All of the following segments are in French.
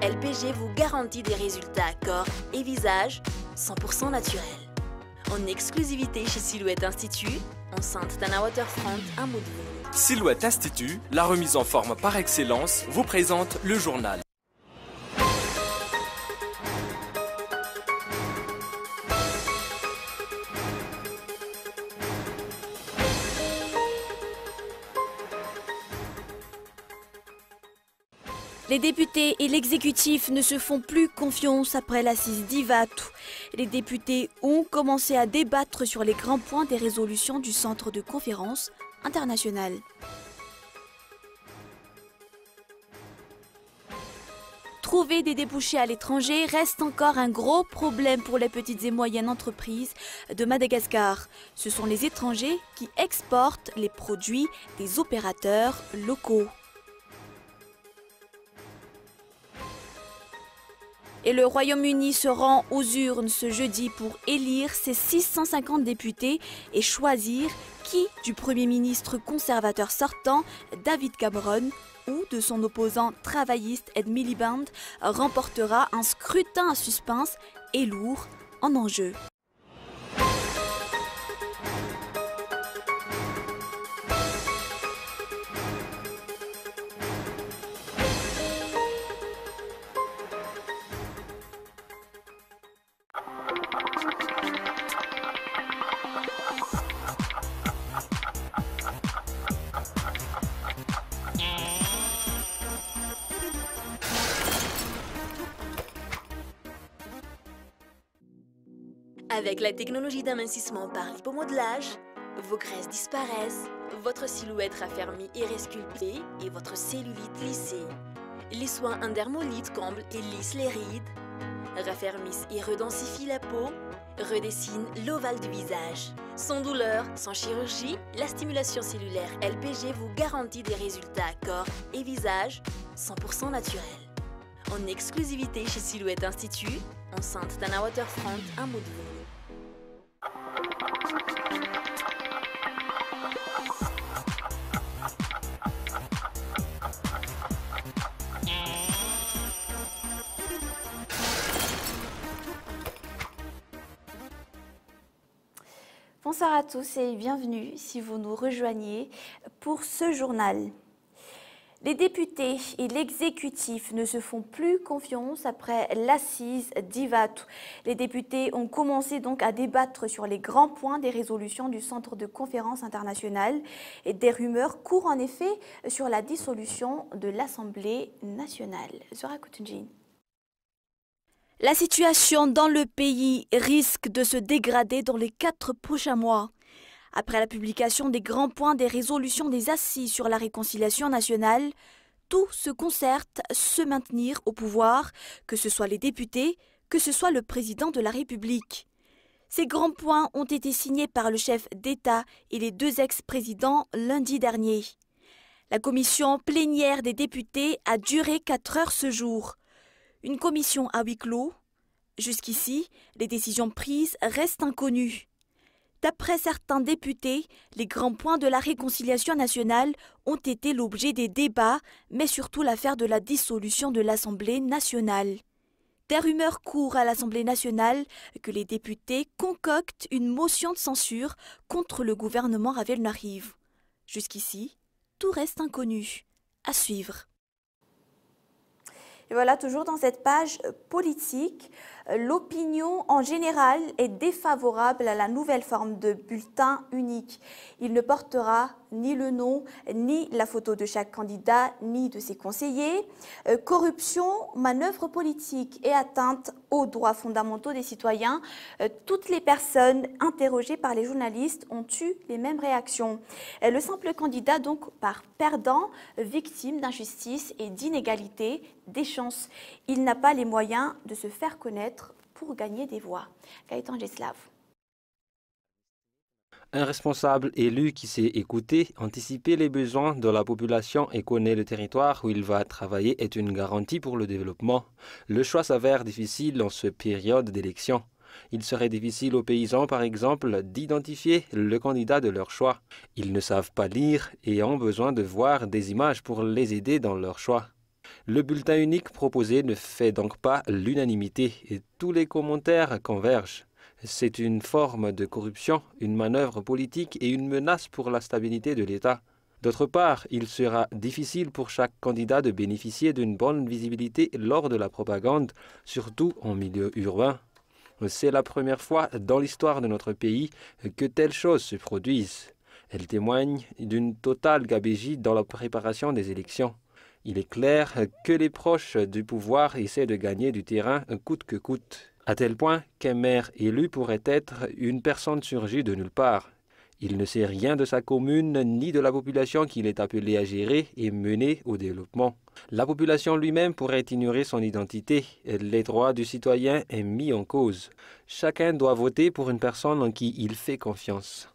LPG vous garantit des résultats corps et visage 100% naturels. En exclusivité chez Silhouette Institut, enceinte Tana Waterfront, un mot de vous. Silhouette Institut, la remise en forme par excellence, vous présente le journal. Les députés et l'exécutif ne se font plus confiance après l'assise d'Ivatu. Les députés ont commencé à débattre sur les grands points des résolutions du Centre de conférence internationale. Trouver des débouchés à l'étranger reste encore un gros problème pour les petites et moyennes entreprises de Madagascar. Ce sont les étrangers qui exportent les produits des opérateurs locaux. Et le Royaume-Uni se rend aux urnes ce jeudi pour élire ses 650 députés et choisir qui du Premier ministre conservateur sortant, David Cameron, ou de son opposant travailliste Ed Miliband, remportera un scrutin à suspense et lourd en enjeu. Avec la technologie d'amincissement par lipomodelage, vos graisses disparaissent, votre silhouette raffermie et resculptée et votre cellulite lissée. Les soins Undermolite comblent et lissent les rides, raffermissent et redensifient la peau, redessinent l'ovale du visage. Sans douleur, sans chirurgie, la stimulation cellulaire LPG vous garantit des résultats corps et visage 100% naturels. En exclusivité chez Silhouette Institut, enceinte Tana Waterfront, un mot de vous. Bonsoir à tous et bienvenue si vous nous rejoignez pour ce journal. Les députés et l'exécutif ne se font plus confiance après l'assise d'Ivatu. Les députés ont commencé donc à débattre sur les grands points des résolutions du Centre de conférence internationale et des rumeurs courent en effet sur la dissolution de l'Assemblée nationale. Zora Koutoundjine. La situation dans le pays risque de se dégrader dans les 4 prochains mois. Après la publication des grands points des résolutions des assises sur la réconciliation nationale, tout se concerte se maintenir au pouvoir, que ce soit les députés, que ce soit le président de la République. Ces grands points ont été signés par le chef d'État et les 2 ex-présidents lundi dernier. La commission plénière des députés a duré 4 heures ce jour. Une commission à huis clos. Jusqu'ici, les décisions prises restent inconnues. D'après certains députés, les grands points de la réconciliation nationale ont été l'objet des débats, mais surtout l'affaire de la dissolution de l'Assemblée nationale. Des rumeurs courent à l'Assemblée nationale que les députés concoctent une motion de censure contre le gouvernement Ravel-Nariv. Jusqu'ici, tout reste inconnu. À suivre. Et voilà, toujours dans cette page politique, l'opinion en général est défavorable à la nouvelle forme de bulletin unique. Il ne portera ni le nom, ni la photo de chaque candidat, ni de ses conseillers. Corruption, manœuvre politique et atteinte aux droits fondamentaux des citoyens. Toutes les personnes interrogées par les journalistes ont eu les mêmes réactions. Le simple candidat donc part perdant, victime d'injustice et d'inégalité des chances. Il n'a pas les moyens de se faire connaître pour gagner des voix. Gaëtan Geslav. Un responsable élu qui sait écouter, anticiper les besoins de la population et connaît le territoire où il va travailler est une garantie pour le développement. Le choix s'avère difficile en cette période d'élection. Il serait difficile aux paysans, par exemple, d'identifier le candidat de leur choix. Ils ne savent pas lire et ont besoin de voir des images pour les aider dans leur choix. Le bulletin unique proposé ne fait donc pas l'unanimité et tous les commentaires convergent. C'est une forme de corruption, une manœuvre politique et une menace pour la stabilité de l'État. D'autre part, il sera difficile pour chaque candidat de bénéficier d'une bonne visibilité lors de la propagande, surtout en milieu urbain. C'est la première fois dans l'histoire de notre pays que telles choses se produisent. Elles témoignent d'une totale gabegie dans la préparation des élections. Il est clair que les proches du pouvoir essaient de gagner du terrain coûte que coûte, à tel point qu'un maire élu pourrait être une personne surgie de nulle part. Il ne sait rien de sa commune ni de la population qu'il est appelé à gérer et mener au développement. La population lui-même pourrait ignorer son identité. Les droits du citoyen sont mis en cause. Chacun doit voter pour une personne en qui il fait confiance.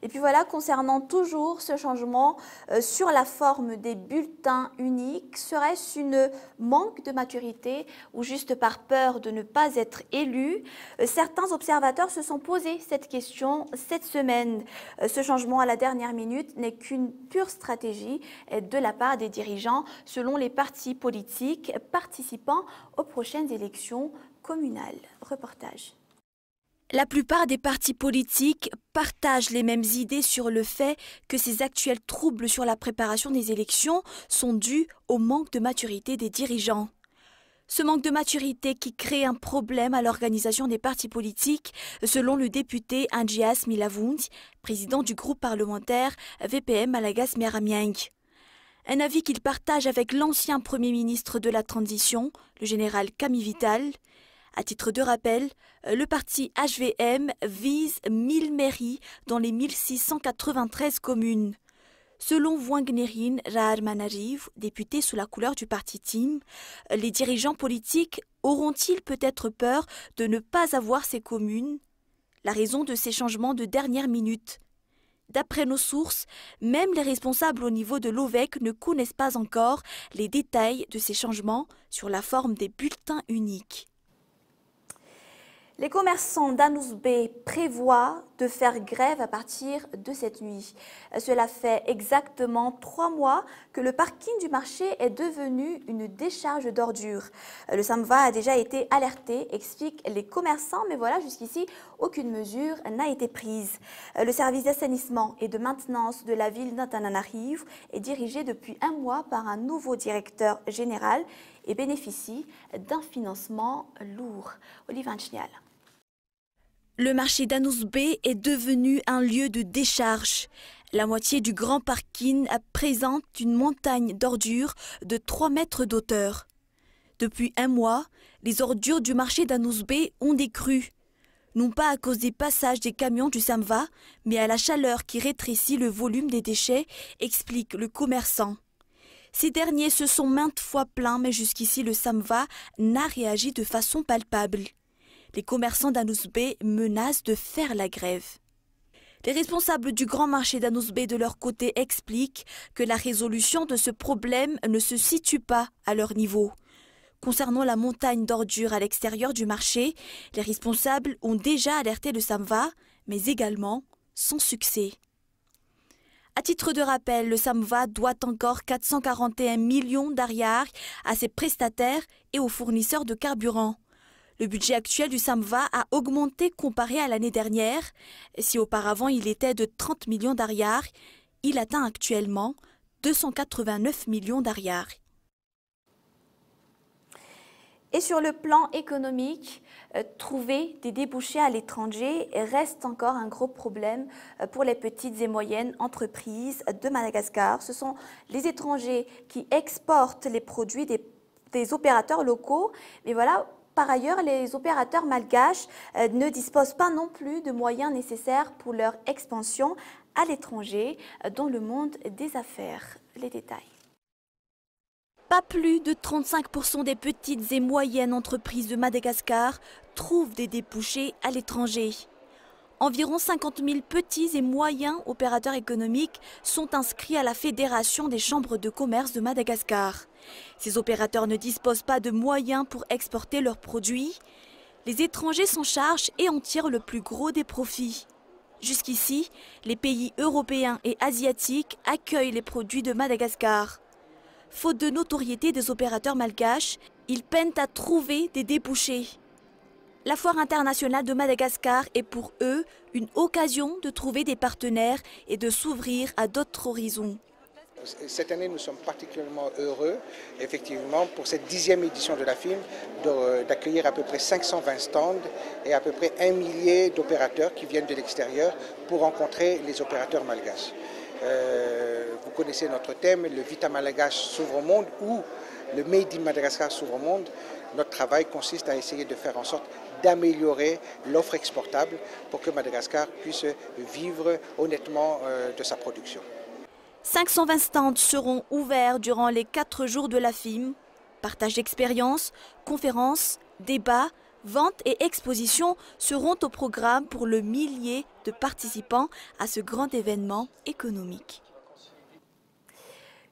Et puis voilà, concernant toujours ce changement sur la forme des bulletins uniques, serait-ce une manque de maturité ou juste par peur de ne pas être élu? Certains observateurs se sont posé cette question cette semaine. Ce changement à la dernière minute n'est qu'une pure stratégie de la part des dirigeants selon les partis politiques participant aux prochaines élections communales. Reportage. La plupart des partis politiques partagent les mêmes idées sur le fait que ces actuels troubles sur la préparation des élections sont dus au manque de maturité des dirigeants. Ce manque de maturité qui crée un problème à l'organisation des partis politiques, selon le député Andjias Milavundi, président du groupe parlementaire VPM Malagas Meramiang. Un avis qu'il partage avec l'ancien Premier ministre de la Transition, le général Camille Vital. À titre de rappel, le parti HVM vise 1000 mairies dans les 1693 communes. Selon Wangnerin Raharmanariv, député sous la couleur du parti TIM, les dirigeants politiques auront-ils peut-être peur de ne pas avoir ces communes? La raison de ces changements de dernière minute. D'après nos sources, même les responsables au niveau de l'OVEC ne connaissent pas encore les détails de ces changements sur la forme des bulletins uniques. Les commerçants d'Anousbé prévoient de faire grève à partir de cette nuit. Cela fait exactement 3 mois que le parking du marché est devenu une décharge d'ordures. Le SAMVA a déjà été alerté, expliquent les commerçants, mais voilà, jusqu'ici, aucune mesure n'a été prise. Le service d'assainissement et de maintenance de la ville d'Antananarivo est dirigé depuis 1 mois par un nouveau directeur général et bénéficie d'un financement lourd. Olivier Anchnial. Le marché d'Anousbé est devenu un lieu de décharge. La moitié du grand parking présente une montagne d'ordures de 3 mètres d'auteur. Depuis 1 mois, les ordures du marché d'Anousbé ont décru. Non pas à cause des passages des camions du SAMVA, mais à la chaleur qui rétrécit le volume des déchets, explique le commerçant. Ces derniers se sont maintes fois plaints, mais jusqu'ici le SAMVA n'a réagi de façon palpable. Les commerçants d'Anousbé menacent de faire la grève. Les responsables du grand marché d'Anousbé de leur côté expliquent que la résolution de ce problème ne se situe pas à leur niveau. Concernant la montagne d'ordures à l'extérieur du marché, les responsables ont déjà alerté le SAMVA, mais également sans succès. À titre de rappel, le SAMVA doit encore 441 millions d'ariars à ses prestataires et aux fournisseurs de carburant. Le budget actuel du SAMVA a augmenté comparé à l'année dernière. Si auparavant il était de 30 millions d'ariars, il atteint actuellement 289 millions d'ariars. Et sur le plan économique, trouver des débouchés à l'étranger reste encore un gros problème pour les petites et moyennes entreprises de Madagascar. Ce sont les étrangers qui exportent les produits des opérateurs locaux. Mais voilà, par ailleurs, les opérateurs malgaches ne disposent pas non plus de moyens nécessaires pour leur expansion à l'étranger dans le monde des affaires. Les détails. Pas plus de 35% des petites et moyennes entreprises de Madagascar trouvent des débouchés à l'étranger. Environ 50 000 petits et moyens opérateurs économiques sont inscrits à la Fédération des chambres de commerce de Madagascar. Ces opérateurs ne disposent pas de moyens pour exporter leurs produits. Les étrangers s'en chargent et en tirent le plus gros des profits. Jusqu'ici, les pays européens et asiatiques accueillent les produits de Madagascar. faute de notoriété des opérateurs malgaches, ils peinent à trouver des débouchés. La Foire internationale de Madagascar est pour eux une occasion de trouver des partenaires et de s'ouvrir à d'autres horizons. Cette année, nous sommes particulièrement heureux, effectivement, pour cette 10e édition de la FIM, d'accueillir à peu près 520 stands et à peu près 1 millier d'opérateurs qui viennent de l'extérieur pour rencontrer les opérateurs malgaches. Vous connaissez notre thème, le Vita Malgache s'ouvre au monde ou le Made in Madagascar s'ouvre au monde. Notre travail consiste à essayer de faire en sorte d'améliorer l'offre exportable pour que Madagascar puisse vivre honnêtement de sa production. 520 stands seront ouverts durant les 4 jours de la FIM. Partage d'expériences, conférences, débats, ventes et expositions seront au programme pour le millier de participants à ce grand événement économique.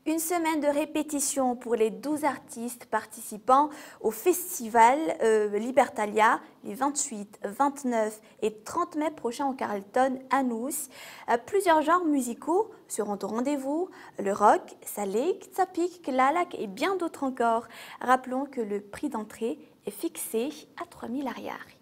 Une semaine de répétition pour les 12 artistes participants au festival Libertalia les 28, 29 et 30 mai prochains au Carlton à Nuus. Plusieurs genres musicaux seront au rendez-vous, le rock, Salik, Tsapik, Klalak et bien d'autres encore. Rappelons que le prix d'entrée est fixé à 3000 ariary.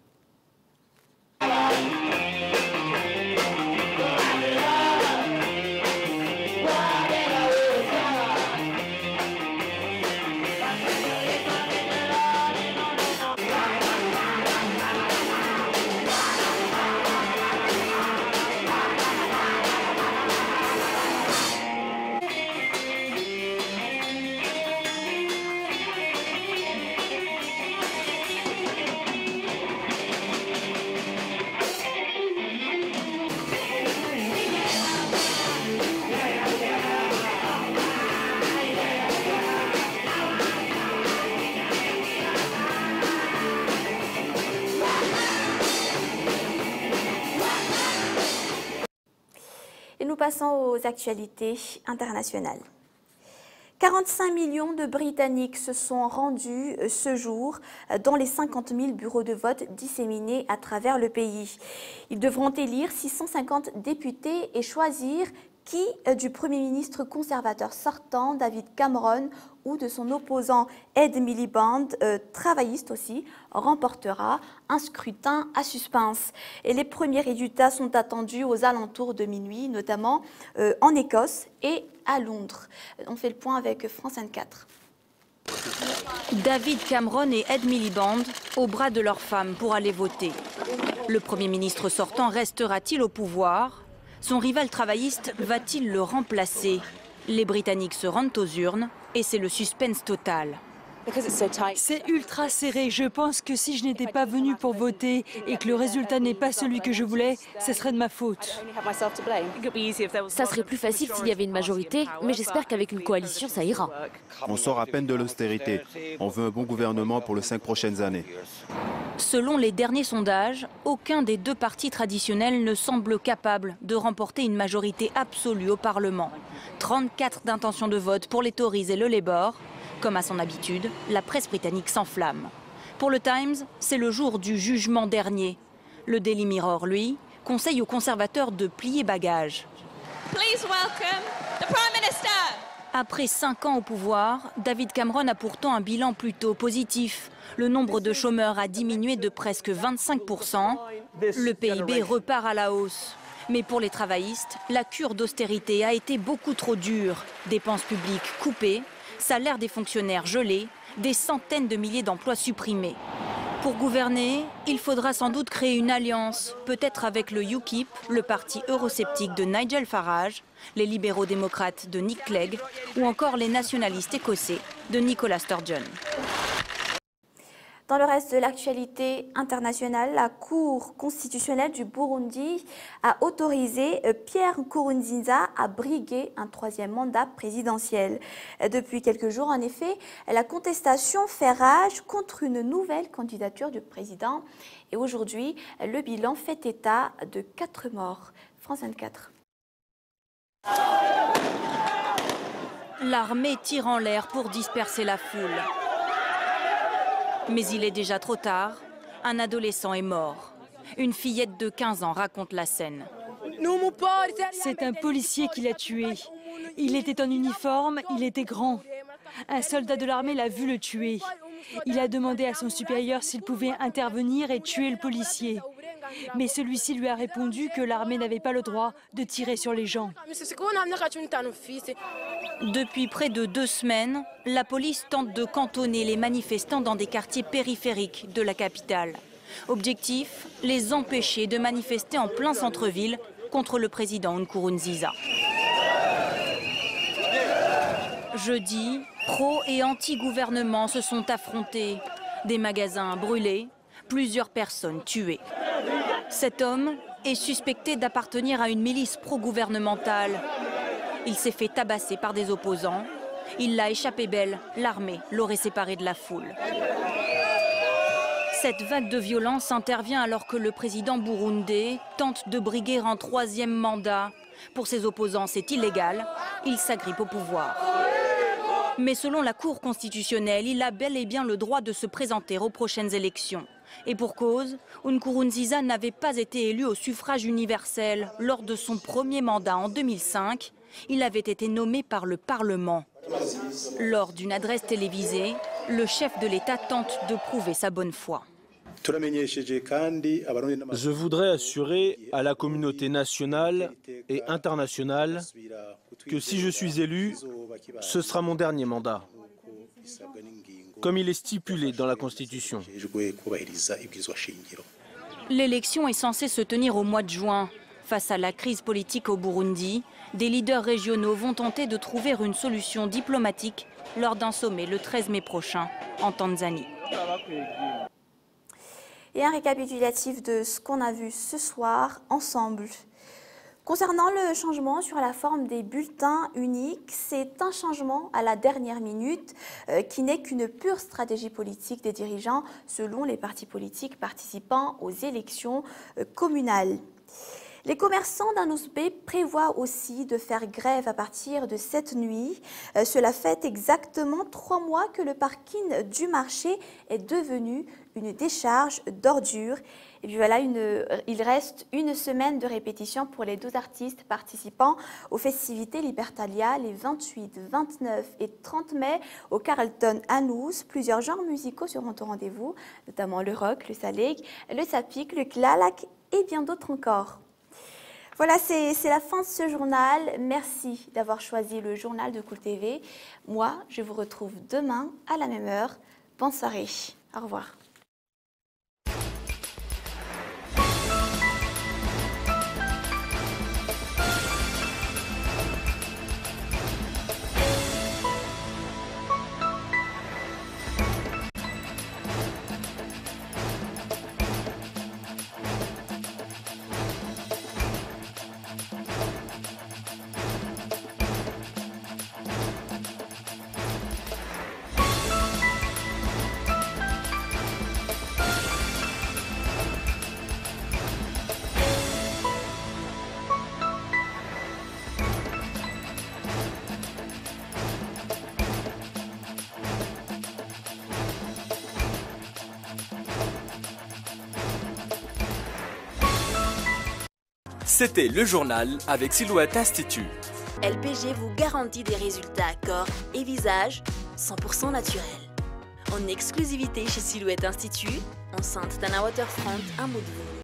Et nous passons aux actualités internationales. 45 millions de Britanniques se sont rendus ce jour dans les 50 000 bureaux de vote disséminés à travers le pays. Ils devront élire 650 députés et choisir qui du Premier ministre conservateur sortant, David Cameron, ou de son opposant Ed Miliband, travailliste aussi, remportera un scrutin à suspense. Et les premiers résultats sont attendus aux alentours de minuit, notamment en Écosse et à Londres. On fait le point avec France 24. David Cameron et Ed Miliband au bras de leurs femmes pour aller voter. Le Premier ministre sortant restera-t-il au pouvoir ? Son rival travailliste va-t-il le remplacer? Les Britanniques se rendent aux urnes et c'est le suspense total. C'est ultra serré. Je pense que si je n'étais pas venue pour voter et que le résultat n'est pas celui que je voulais, ce serait de ma faute. Ça serait plus facile s'il y avait une majorité, mais j'espère qu'avec une coalition, ça ira. On sort à peine de l'austérité. On veut un bon gouvernement pour les 5 prochaines années. Selon les derniers sondages, aucun des deux partis traditionnels ne semble capable de remporter une majorité absolue au Parlement. 34 d'intentions de vote pour les Tories et le Labour. Comme à son habitude, la presse britannique s'enflamme. Pour le Times, c'est le jour du jugement dernier. Le Daily Mirror, lui, conseille aux conservateurs de plier bagages. Après 5 ans au pouvoir, David Cameron a pourtant un bilan plutôt positif. Le nombre de chômeurs a diminué de presque 25%. Le PIB repart à la hausse. Mais pour les travaillistes, la cure d'austérité a été beaucoup trop dure. Dépenses publiques coupées, salaires des fonctionnaires gelés, des centaines de milliers d'emplois supprimés. Pour gouverner, il faudra sans doute créer une alliance, peut-être avec le UKIP, le parti eurosceptique de Nigel Farage, les libéraux démocrates de Nick Clegg ou encore les nationalistes écossais de Nicola Sturgeon. Dans le reste de l'actualité internationale, la Cour constitutionnelle du Burundi a autorisé Pierre Nkurunziza à briguer un 3e mandat présidentiel. Depuis quelques jours, en effet, la contestation fait rage contre une nouvelle candidature du président. Et aujourd'hui, le bilan fait état de 4 morts. France 24. L'armée tire en l'air pour disperser la foule. Mais il est déjà trop tard, un adolescent est mort. Une fillette de 15 ans raconte la scène. C'est un policier qui l'a tué. Il était en uniforme, il était grand. Un soldat de l'armée l'a vu le tuer. Il a demandé à son supérieur s'il pouvait intervenir et tuer le policier. Mais celui-ci lui a répondu que l'armée n'avait pas le droit de tirer sur les gens. Depuis près de 2 semaines, la police tente de cantonner les manifestants dans des quartiers périphériques de la capitale. Objectif, les empêcher de manifester en plein centre-ville contre le président Nkurunziza. Jeudi, pro- et anti-gouvernement se sont affrontés. Des magasins brûlés, plusieurs personnes tuées. Cet homme est suspecté d'appartenir à une milice pro-gouvernementale. Il s'est fait tabasser par des opposants. Il l'a échappé belle, l'armée l'aurait séparé de la foule. Cette vague de violence intervient alors que le président burundais tente de briguer un 3e mandat. Pour ses opposants, c'est illégal. Il s'agrippe au pouvoir. Mais selon la Cour constitutionnelle, il a bel et bien le droit de se présenter aux prochaines élections. Et pour cause, Nkurunziza n'avait pas été élu au suffrage universel. Lors de son premier mandat en 2005, il avait été nommé par le Parlement. Lors d'une adresse télévisée, le chef de l'État tente de prouver sa bonne foi. Je voudrais assurer à la communauté nationale et internationale que si je suis élu, ce sera mon dernier mandat, comme il est stipulé dans la Constitution. L'élection est censée se tenir au mois de juin. Face à la crise politique au Burundi, des leaders régionaux vont tenter de trouver une solution diplomatique lors d'un sommet le 13 mai prochain en Tanzanie. Et un récapitulatif de ce qu'on a vu ce soir ensemble. Concernant le changement sur la forme des bulletins uniques, c'est un changement à la dernière minute qui n'est qu'une pure stratégie politique des dirigeants selon les partis politiques participant aux élections communales. Les commerçants d'Anousbé prévoient aussi de faire grève à partir de cette nuit. Cela fait exactement 3 mois que le parking du marché est devenu une décharge d'ordures. Et puis voilà, il reste une semaine de répétition pour les 12 artistes participant aux festivités Libertalia les 28, 29 et 30 mai au Carlton Anous. Plusieurs genres musicaux seront au rendez-vous, notamment le rock, le saleg, le sapik, le klalak et bien d'autres encore. Voilà, c'est la fin de ce journal. Merci d'avoir choisi le journal de Cool TV. Moi, je vous retrouve demain à la même heure. Bonne soirée. Au revoir. C'était le journal avec Silhouette Institut. LPG vous garantit des résultats corps et visage 100% naturels. En exclusivité chez Silhouette Institut, enceinte Tana Waterfront, un mot de vous.